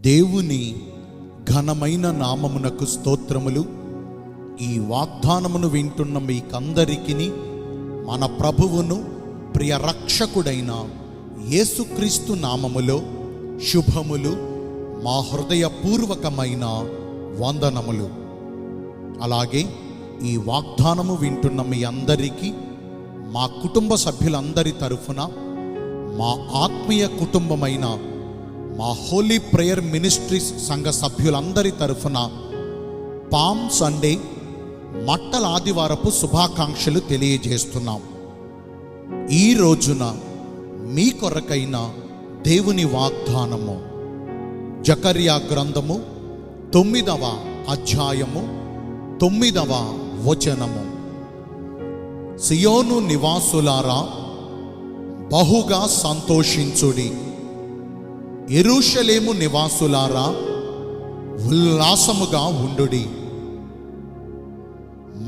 దేవుని ఘనమైన నామమునకు స్తోత్రములు. ఈ వాగ్దానమును వింటున్న మీకందరికీ మన ప్రభువును ప్రియ రక్షకుడైన యేసుక్రీస్తు నామములో శుభములు, మా హృదయపూర్వకమైన వందనములు. అలాగే ఈ వాగ్దానము వింటున్న మీ అందరికీ మా కుటుంబ సభ్యులందరి తరఫున, మా ఆత్మీయ కుటుంబమైన మా హోలీ ప్రేయర్ మినిస్ట్రీస్ సంఘ సభ్యులందరి తరఫున పామ్ సండే మట్టల ఆదివారపు శుభాకాంక్షలు తెలియజేస్తున్నాం. ఈ రోజున మీ కొరకైన దేవుని వాగ్దానము జకర్యా గ్రంథము 9వ అధ్యాయము 9వ వచనము. సియోను నివాసులారా, బహుగా సంతోషించుడి. యెరూషలేము నివాసులారా, ఉల్లాసముగా ఉండుడి.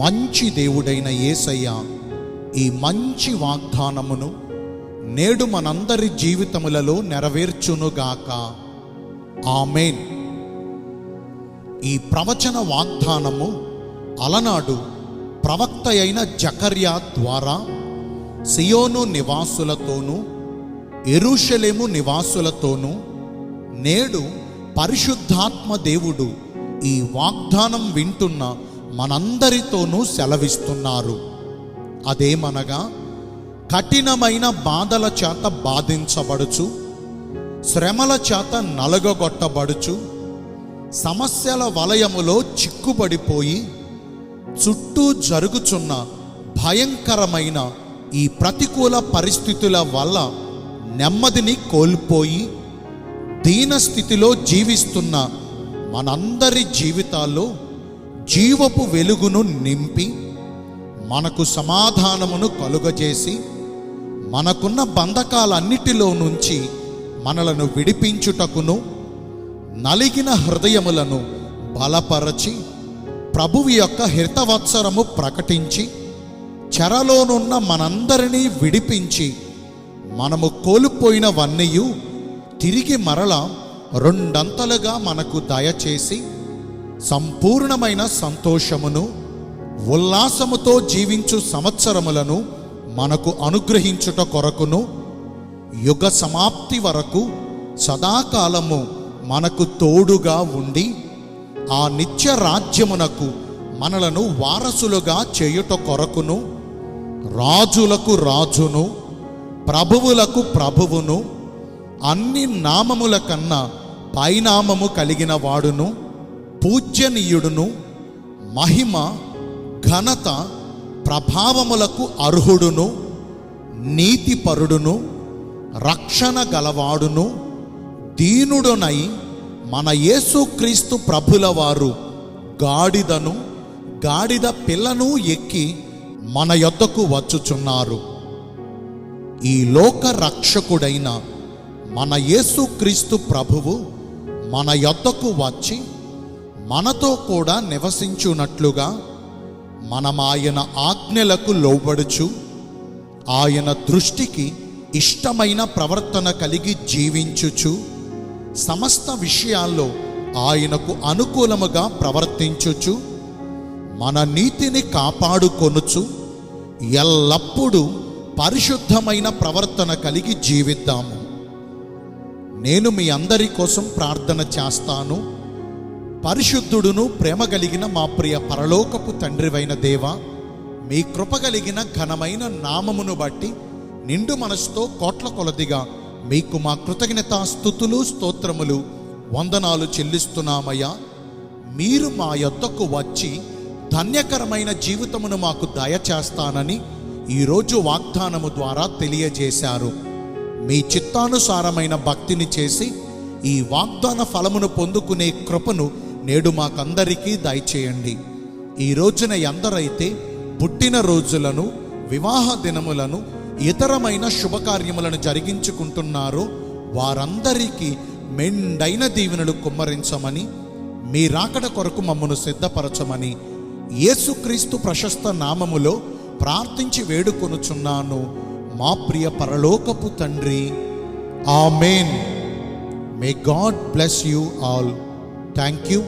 మంచి దేవుడైన యేసయ్య ఈ మంచి వాగ్దానమును నేడు మనందరి జీవితములలో నెరవేర్చునుగాక. ఆమేన్. ఈ ప్రవచన వాగ్దానము అలనాడు ప్రవక్త అయిన జకర్యా ద్వారా సియోను నివాసులతోనూ యెరూషలేము నివాసులతోనూ నేడు పరిశుద్ధాత్మ దేవుడు ఈ వాగ్దానం వింటున్న మనందరితోనూ సెలవిస్తున్నారు. అదేమనగా, కఠినమైన బాధల చేత బాధించబడుచు, శ్రమల చేత నలగగొట్టబడుచు, సమస్యల వలయములో చిక్కుబడిపోయి చుట్టూ జరుగుచున్న భయంకరమైన ఈ ప్రతికూల పరిస్థితుల వల్ల నెమ్మదిని కోల్పోయి దీనస్థితిలో జీవిస్తున్న మనందరి జీవితాల్లో జీవపు వెలుగును నింపి మనకు సమాధానమును కలుగజేసి మనకున్న బంధకాలన్నిటిలో నుంచి మనలను విడిపించుటకును, నలిగిన హృదయములను బలపరచి ప్రభువు యొక్క హితవత్సరము ప్రకటించి చెరలోనున్న మనందరినీ విడిపించి మనము కోల్పోయినవన్నీయు తిరిగి మరల రెండంతలుగా మనకు దయచేసి సంపూర్ణమైన సంతోషమును, ఉల్లాసముతో జీవించు సంవత్సరములను మనకు అనుగ్రహించుట కొరకును, యుగ సమాప్తి వరకు సదాకాలము మనకు తోడుగా ఉండి ఆ నిత్య రాజ్యమునకు మనలను వారసులుగా చేయుట కొరకును, రాజులకు రాజును, ప్రభువులకు ప్రభువును, అన్ని నామముల కన్నా పైనామము కలిగిన వాడును, పూజ్యనీయుడును, మహిమ ఘనత ప్రభావములకు అర్హుడును, నీతిపరుడును, రక్షణ గలవాడును, దీనుడునై మన యేసుక్రీస్తు ప్రభుల వారు గాడిదను, గాడిద పిల్లను ఎక్కి మన యొద్దకు వచ్చుచున్నారు. ఈ లోక రక్షకుడైన మన యేసుక్రీస్తు ప్రభువు మన యొద్దకు వచ్చి మనతో కూడా నివసించున్నట్లుగా మనం ఆయన ఆజ్ఞలకు లోబడుచు ఆయన దృష్టికి ఇష్టమైన ప్రవర్తన కలిగి జీవించుచు సమస్త విషయాల్లో ఆయనకు అనుకూలముగా ప్రవర్తించుచు మన నీతిని కాపాడుకొనుచు ఎల్లప్పుడూ పరిశుద్ధమైన ప్రవర్తన కలిగి జీవిద్దాము. నేను మీ అందరి కోసం ప్రార్థన చేస్తాను. పరిశుద్ధుడును ప్రేమ కలిగిన మా ప్రియ పరలోకపు తండ్రివైన దేవ, మీ కృప కలిగిన ఘనమైన నామమును బట్టి నిండు మనసుతో కోట్ల కొలదిగా మీకు మా కృతజ్ఞతా స్తుతులు, స్తోత్రములు, వందనాలు చెల్లిస్తున్నామయ్యా. మీరు మా యొద్దకు వచ్చి ధన్యకరమైన జీవితమును మాకు దయచేస్తానని ఈరోజు వాగ్దానము ద్వారా తెలియజేశారు. మీ చిత్తానుసారమైన భక్తిని చేసి ఈ వాగ్దాన ఫలమును పొందుకునే కృపను నేడు మాకందరికీ దయచేయండి. ఈ రోజున ఎందరైతే పుట్టిన రోజులను, వివాహ దినములను, ఇతరమైన శుభకార్యములను జరిగించుకుంటున్నారో వారందరికీ మెండైన దీవెనలు కుమ్మరించమని, మీ రాకడ కొరకు మమ్మను సిద్ధపరచమని యేసుక్రీస్తు ప్రశస్త నామములో ప్రార్థించి వేడుకొనుచున్నాను మా ప్రియ పరలోకపు తండ్రి. ఆమేన్. May God bless you all. Thank you.